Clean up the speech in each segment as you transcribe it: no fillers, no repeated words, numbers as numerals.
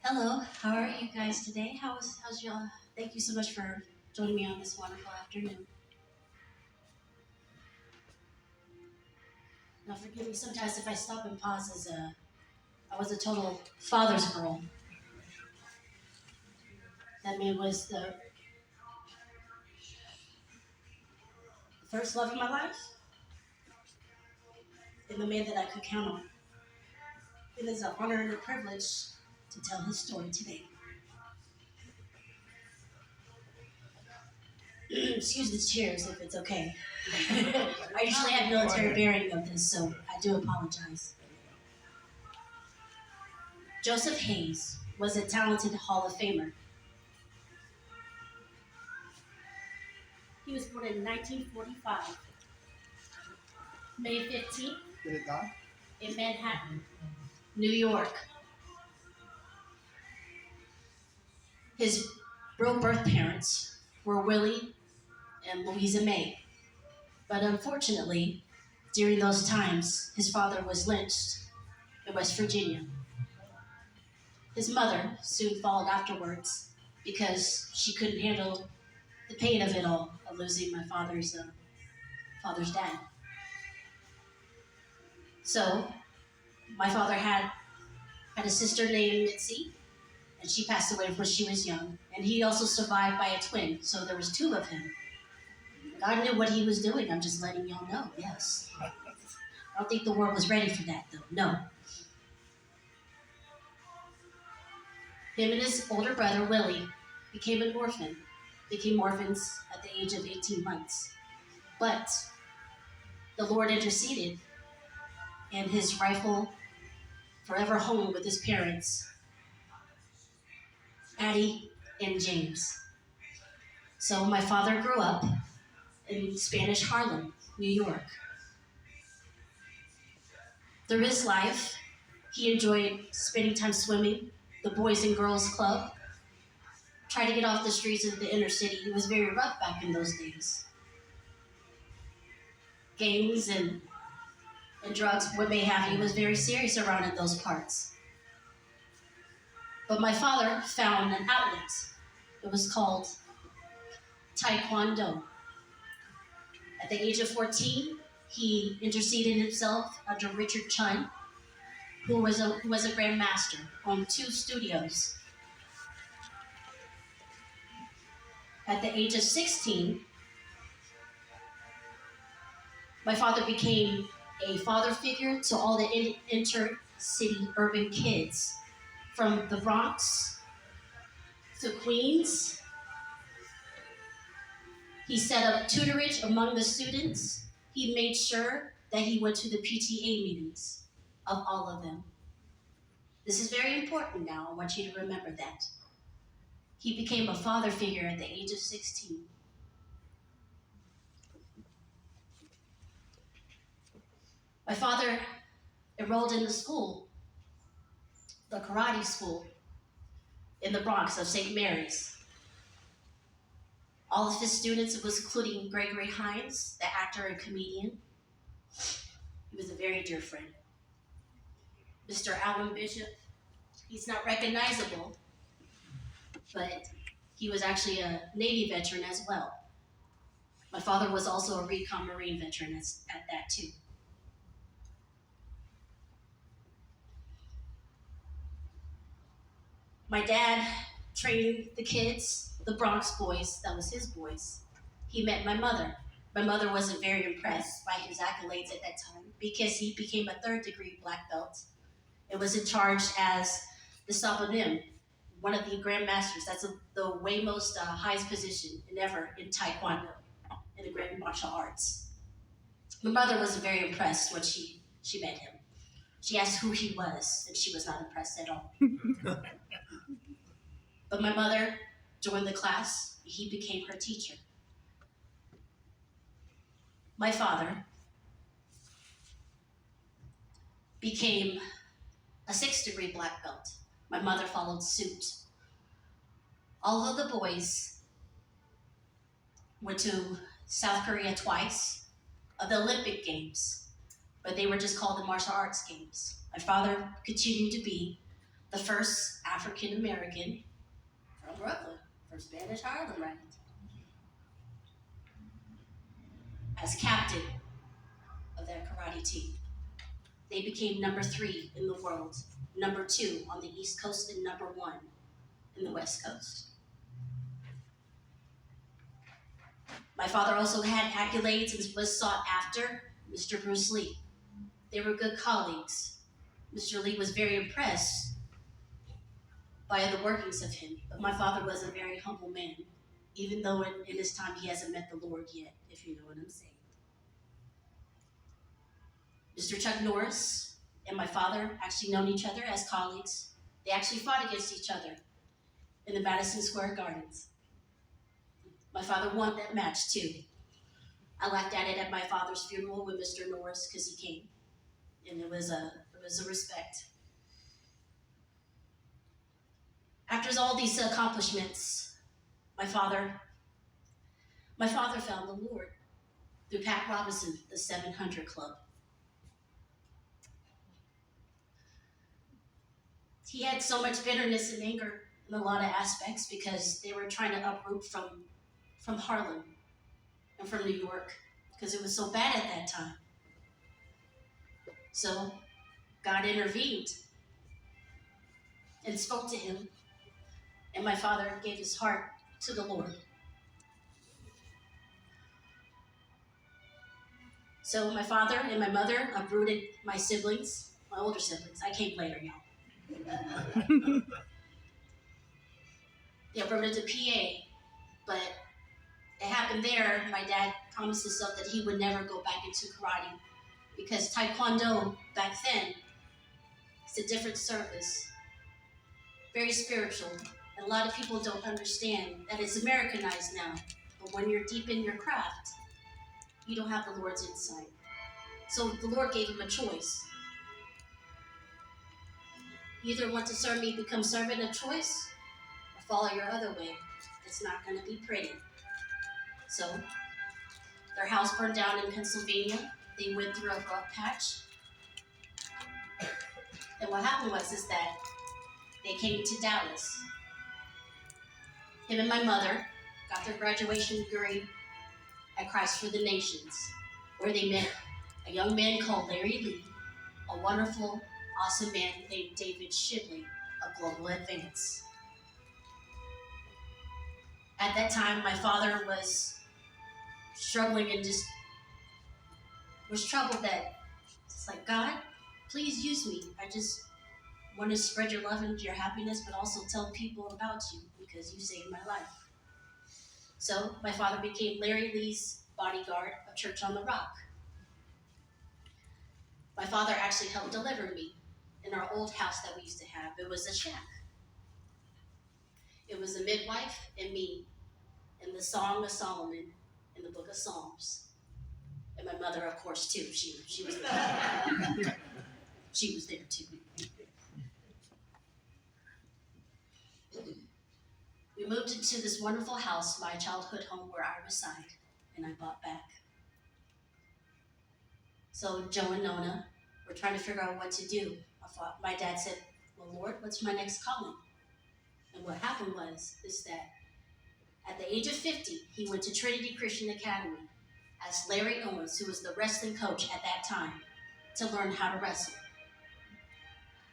Hello, how are you guys today? How's y'all? Thank you so much for joining me on this wonderful afternoon. Now forgive me sometimes if I stop and pause as I was a total father's girl. That man was the first love of my life and the man that I could count on. It is an honor and a privilege to tell his story today. Excuse the tears if it's okay. I usually have military bearing of this, so I do apologize. Joseph Hayes was a talented Hall of Famer. He was born in 1945, May 15th, in Manhattan, New York. His real birth parents were Willie and Louisa May. But unfortunately, during those times, his father was lynched in West Virginia. His mother soon followed afterwards because she couldn't handle the pain of it all, of losing my father's dad. So, my father had a sister named Mitzi, and she passed away when she was young. And he also survived by a twin, so there was two of him. God knew what he was doing. I'm just letting y'all know, yes. I don't think the world was ready for that, though. No. Him and his older brother, Willie, became orphans at the age of 18 months. But the Lord interceded, and his rightful forever home with his parents, Addie and James. So my father grew up in Spanish Harlem, New York. Through his life, he enjoyed spending time swimming, the Boys and Girls Club, tried to get off the streets of the inner city. He was very rough back in those days. Gangs and drugs, what may have you, was very serious around in those parts. But my father found an outlet. It was called Taekwondo. At the age of 14, he interceded himself under Richard Chun, who was a grandmaster, owned 2 studios. At the age of 16, my father became a father figure to all the inter-city urban kids, from the Bronx to Queens. He set up tutorage among the students. He made sure that he went to the PTA meetings of all of them. This is very important now. I want you to remember that. He became a father figure at the age of 16. My father enrolled in the school, the karate school in the Bronx of St. Mary's. All of his students, it was including Gregory Hines, the actor and comedian. He was a very dear friend. Mr. Allen Bishop, he's not recognizable, but he was actually a Navy veteran as well. My father was also a recon Marine veteran at that too. My dad trained the kids, the Bronx boys, that was his boys. He met my mother. My mother wasn't very impressed by his accolades at that time because he became a 3rd-degree black belt and was in charge as the Sabanim, one of the grandmasters. That's the way most highest position ever in Taekwondo, in the grand martial arts. My mother wasn't very impressed when she met him. She asked who he was, and she was not impressed at all. But my mother joined the class. He became her teacher. My father became a 6th-degree black belt. My mother followed suit. All of the boys went to South Korea twice of the Olympic Games, but they were just called the martial arts games. My father continued to be the first African American from Brooklyn for Spanish Harlem Right, as captain of that karate team. They became number 3 in the world, number 2 on the East Coast, and number 1 in the West Coast. My father also had accolades and was sought after. Mr. Bruce Lee. They were good colleagues. Mr. Lee was very impressed by the workings of him, but my father was a very humble man, even though in his time he hasn't met the Lord yet, if you know what I'm saying. Mr. Chuck Norris and my father actually known each other as colleagues. They actually fought against each other in the Madison Square Gardens. My father won that match too. I laughed at it at my father's funeral with Mr. Norris because he came, and it was a respect. After all these accomplishments, my father found the Lord through Pat Robinson, the 700 Club. He had so much bitterness and anger in a lot of aspects because they were trying to uproot from Harlem and from New York because it was so bad at that time. So God intervened and spoke to him, and my father gave his heart to the Lord. So my father and my mother uprooted my siblings, my older siblings. I came later, y'all. They uprooted to PA, but it happened there. My dad promised himself that he would never go back into karate because Taekwondo back then is a different service, very spiritual. And a lot of people don't understand that it's Americanized now, but when you're deep in your craft, you don't have the Lord's insight. So the Lord gave him a choice. You either want to serve me, become servant of choice, or follow your other way. It's not going to be pretty. So their house burned down in Pennsylvania. They went through a rough patch. And what happened was that they came to Dallas. Him and my mother got their graduation degree at Christ for the Nations, where they met a young man called Larry Lee, a wonderful, awesome man named David Shibley of Global Advance. At that time, my father was struggling and just was troubled that it's like, God, please use me. I just want to spread your love and your happiness, but also tell people about you because you saved my life. So my father became Larry Lee's bodyguard of Church on the Rock. My father actually helped deliver me in our old house that we used to have. It was a shack. It was a midwife and me in the Song of Solomon in the book of Psalms. And my mother, of course, too. She was there. She was there too. We moved into this wonderful house, my childhood home where I reside, and I bought back. So Joe and Nona were trying to figure out what to do. My dad said, well, Lord, what's my next calling? And what happened was that at the age of 50, he went to Trinity Christian Academy as Larry Owens, who was the wrestling coach at that time, to learn how to wrestle.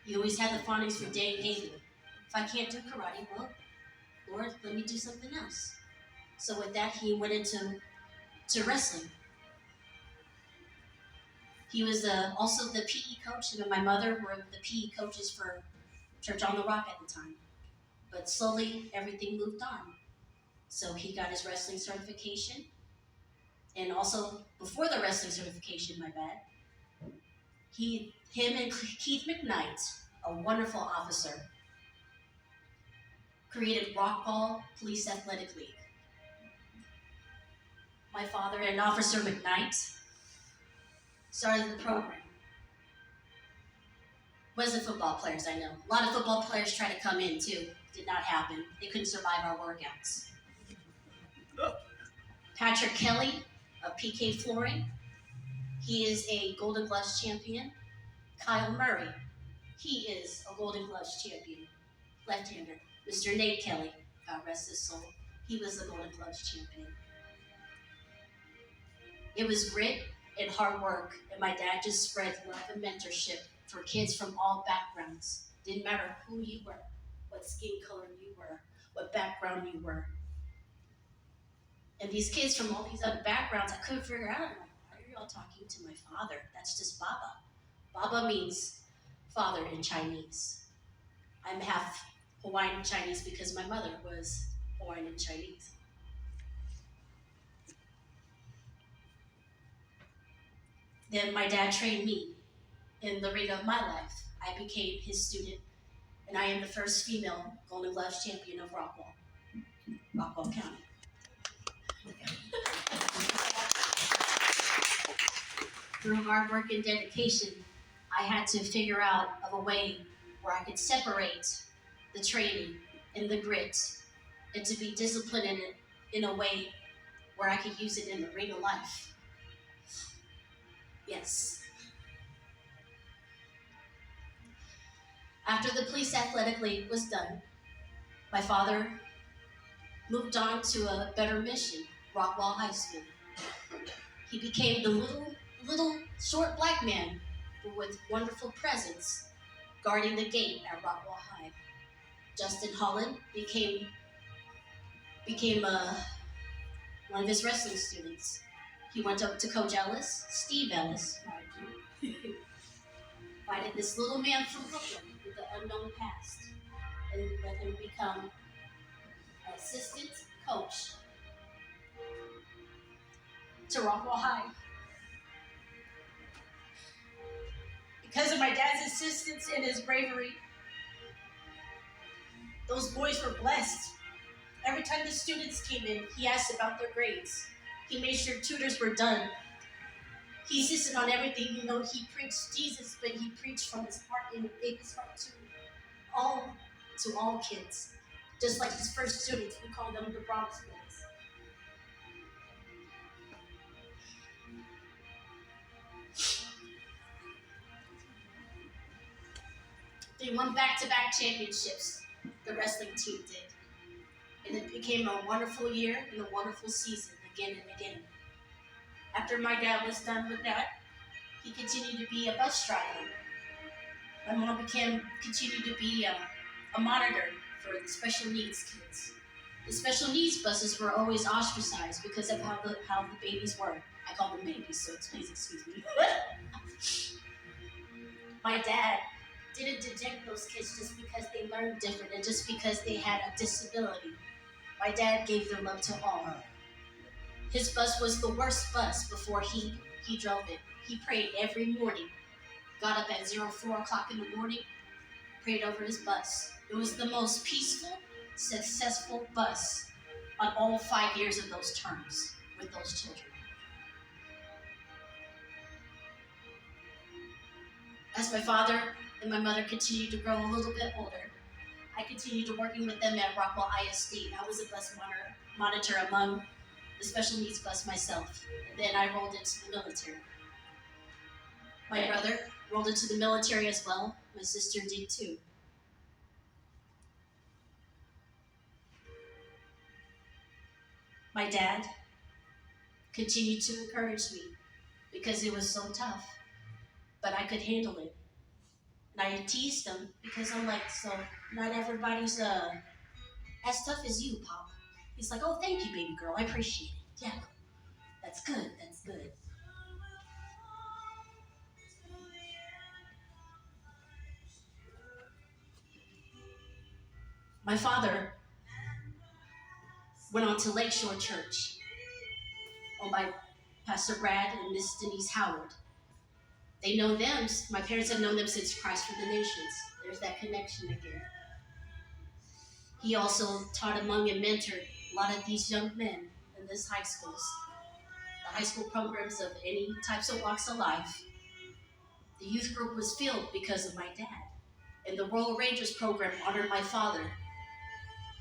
He always had the fondness for Dan Gable. If I can't do karate, well, Lord, let me do something else. So with that, he went into wrestling. He was also the PE coach, and my mother were the PE coaches for Church on the Rock at the time. But slowly, everything moved on. So he got his wrestling certification. And also, before the wrestling certification, him and Keith McKnight, a wonderful officer, created Rockwall Police Athletic League. My father and Officer McKnight started the program. Wasn't football players, I know. A lot of football players tried to come in too. Did not happen. They couldn't survive our workouts. Patrick Kelly of PK Flooring. He is a Golden Gloves champion. Kyle Murray. He is a Golden Gloves champion, left-hander. Mr. Nate Kelly, God rest his soul. He was a Golden Gloves champion. It was grit and hard work, and my dad just spread love and mentorship for kids from all backgrounds. Didn't matter who you were, what skin color you were, what background you were. And these kids from all these other backgrounds, I couldn't figure out, like, why are y'all talking to my father? That's just Baba. Baba means father in Chinese. I'm half Hawaiian Chinese because my mother was Hawaiian and Chinese. Then my dad trained me in the ring of my life. I became his student, and I am the first female Golden Gloves champion of Rockwall County. Through hard work and dedication, I had to figure out of a way where I could separate the training and the grit and to be disciplined in it in a way where I could use it in the ring of life. Yes. After the police athletic league was done, my father moved on to a better mission, Rockwall High School. He became the little short black man, but with wonderful presence, guarding the gate at Rockwall High. Justin Holland became one of his wrestling students. He went up to Coach Ellis, Steve Ellis, invited this little man from Brooklyn with an unknown past, and let him become an assistant coach to Rockwall High. Because of my dad's insistence and his bravery, those boys were blessed. Every time the students came in, he asked about their grades. He made sure tutors were done. He insisted on everything. You know, he preached Jesus, but he preached from his heart and gave his heart to all kids. Just like his first students, we call them the Bronx boys. They won back-to-back championships, the wrestling team did. And it became a wonderful year and a wonderful season again and again. After my dad was done with that, he continued to be a bus driver. My mom continued to be a monitor for the special needs kids. The special needs buses were always ostracized because of how the babies were. I call them babies, so please excuse me. My dad didn't deject those kids just because they learned different and just because they had a disability. My dad gave their love to all. His bus was the worst bus before he drove it. He prayed every morning, got up at 4 o'clock in the morning, prayed over his bus. It was the most peaceful, successful bus on all 5 years of those terms with those children. As my father and my mother continued to grow a little bit older, I continued to working with them at Rockwall ISD. I was a bus monitor among the special needs bus myself. And then I rolled into the military. My brother rolled into the military as well. My sister did too. My dad continued to encourage me because it was so tough, but I could handle it. And I teased him because I'm like, so not everybody's as tough as you, Pop. He's like, oh, thank you, baby girl. I appreciate it. Yeah, that's good. That's good. My father went on to Lakeshore Church, owned by Pastor Brad and Miss Denise Howard. They know them. My parents have known them since Christ for the Nations. There's that connection again. He also taught among and mentored a lot of these young men in this high schools. The high school programs of any types of walks of life. The youth group was filled because of my dad. And the Royal Rangers program honored my father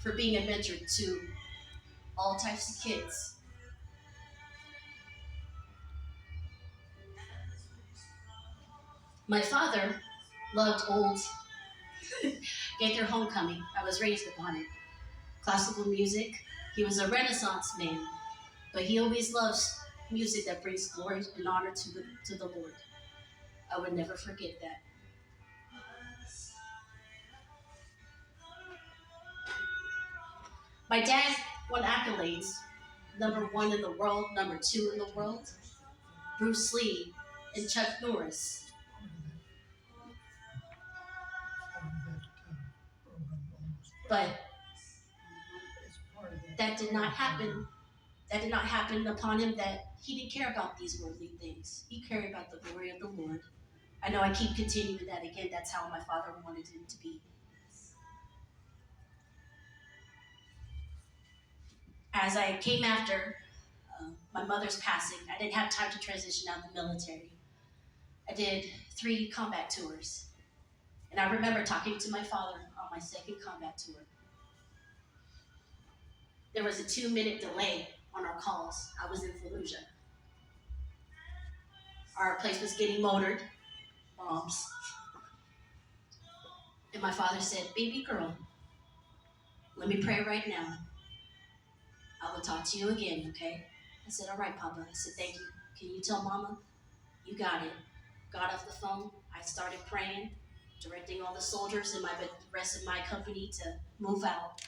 for being a mentor to all types of kids. My father loved old Gaither homecoming. I was raised upon it. Classical music. He was a Renaissance man, but he always loves music that brings glory and honor to the Lord. I would never forget that. My dad won accolades. Number one in the world, number two in the world. Bruce Lee and Chuck Norris. But that did not happen. That did not happen upon him. That he didn't care about these worldly things. He cared about the glory of the Lord. I know I keep continuing that again. That's how my father wanted him to be. As I came after my mother's passing, I didn't have time to transition out of the military. I did 3 combat tours. And I remember talking to my father on my second combat tour. There was a 2-minute delay on our calls. I was in Fallujah. Our place was getting motored, bombs. And my father said, "Baby girl, let me pray right now. I will talk to you again, okay?" I said, "All right, Papa." I said, "Thank you. Can you tell Mama?" "You got it." Got off the phone. I started praying, directing all the soldiers and the rest of my company to move out.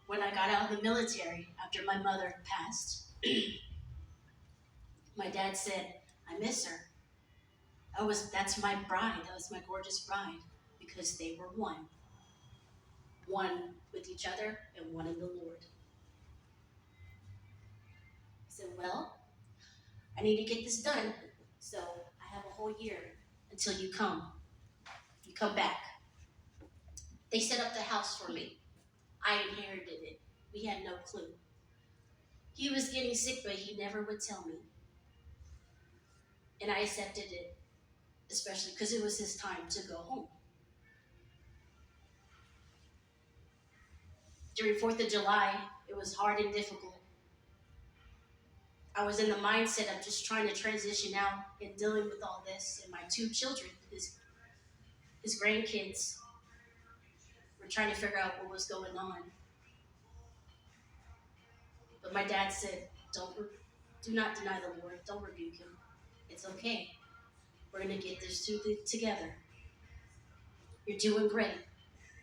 When I got out of the military, after my mother passed, my dad said, "I miss her. That's my bride. That was my gorgeous bride, because they were one. One with each other and one in the Lord." I said, "Well, I need to get this done. So I have a whole year until you come. You come back." They set up the house for me. I inherited it. We had no clue. He was getting sick, but he never would tell me. And I accepted it, especially because it was his time to go home. During 4th of July, it was hard and difficult. I was in the mindset of just trying to transition out and dealing with all this. And my 2 children, his grandkids, were trying to figure out what was going on. But my dad said, do not deny the Lord. Don't rebuke him. It's okay. We're going to get this together. You're doing great.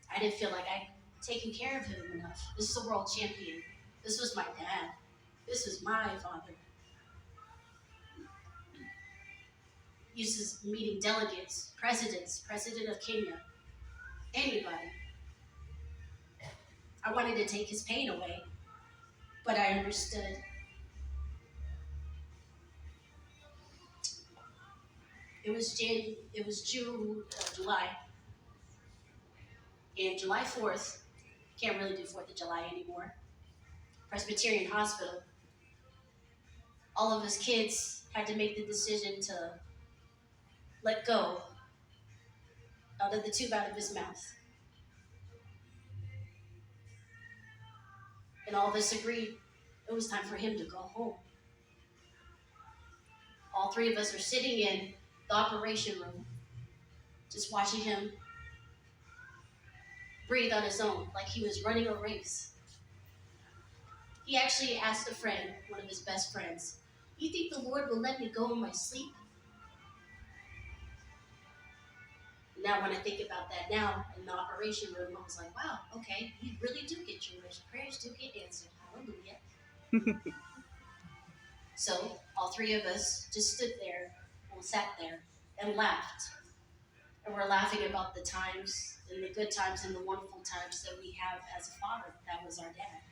I didn't feel like I'd taken care of him enough. This is a world champion. This was my dad. This was my father. He was meeting delegates, president of Kenya, anybody. I wanted to take his pain away, but I understood. It was July, and July 4th, can't really do 4th of July anymore, Presbyterian Hospital, all of us kids had to make the decision to let go out of the tube out of his mouth. And all of us agreed it was time for him to go home. All 3 of us were sitting in the operation room, just watching him breathe on his own, like he was running a race. He actually asked a friend, one of his best friends, "You think the Lord will let me go in my sleep?" Now, when I think about that now in the operation room, I was like, wow, okay, you really do get your wish. Prayers do get answered. Hallelujah. So all 3 of us just stood there and sat there and laughed. And we're laughing about the times and the good times and the wonderful times that we have as a father. That was our dad.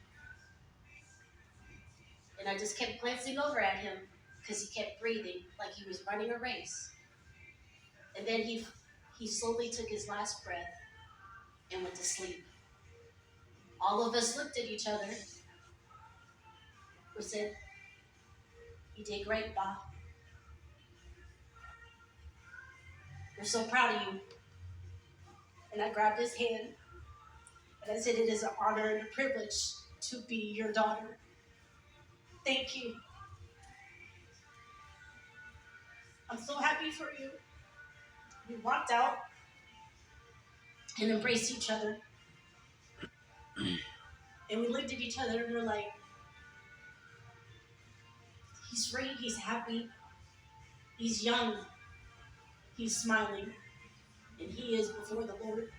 And I just kept glancing over at him because he kept breathing like he was running a race. And then he slowly took his last breath and went to sleep. All of us looked at each other. We said, "You did great, Bob. We're so proud of you." And I grabbed his hand and I said, "It is an honor and a privilege to be your daughter. Thank you." I'm so happy for you. We walked out and embraced each other. And we looked at each other and we're like, he's free, he's happy, he's young, he's smiling, and he is before the Lord.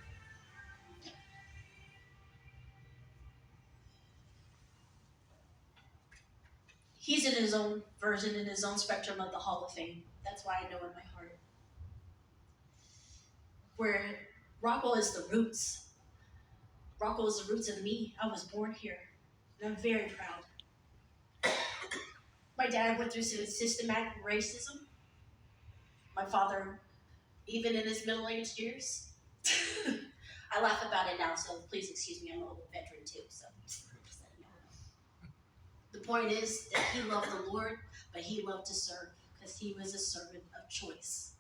He's in his own version, in his own spectrum of the Hall of Fame. That's why I know in my heart. Where Rockwall is the roots. Rockwall is the roots of me. I was born here, and I'm very proud. My dad went through some systematic racism. My father, even in his middle-aged years. I laugh about it now, so please excuse me. I'm a little veteran too, so just letting you know. The point is that he loved the Lord, but he loved to serve because he was a servant of choice.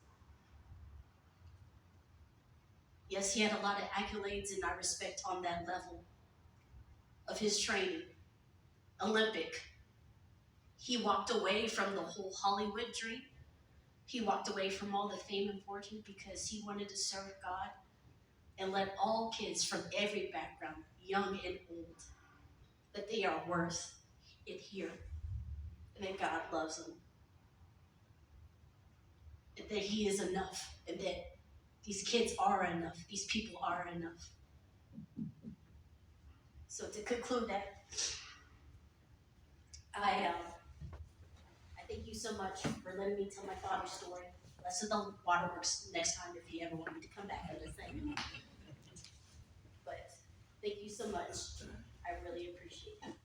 Yes, he had a lot of accolades, and I respect on that level of his training. Olympic. He walked away from the whole Hollywood dream. He walked away from all the fame and fortune because he wanted to serve God and let all kids from every background, young and old, that they are worth it here, and that God loves them, and that he is enough, and that these kids are enough, these people are enough. So to conclude that, I thank you so much for letting me tell my father's story. Less of the waterworks next time if you ever want me to come back, I'm just saying. But thank you so much. I really appreciate it.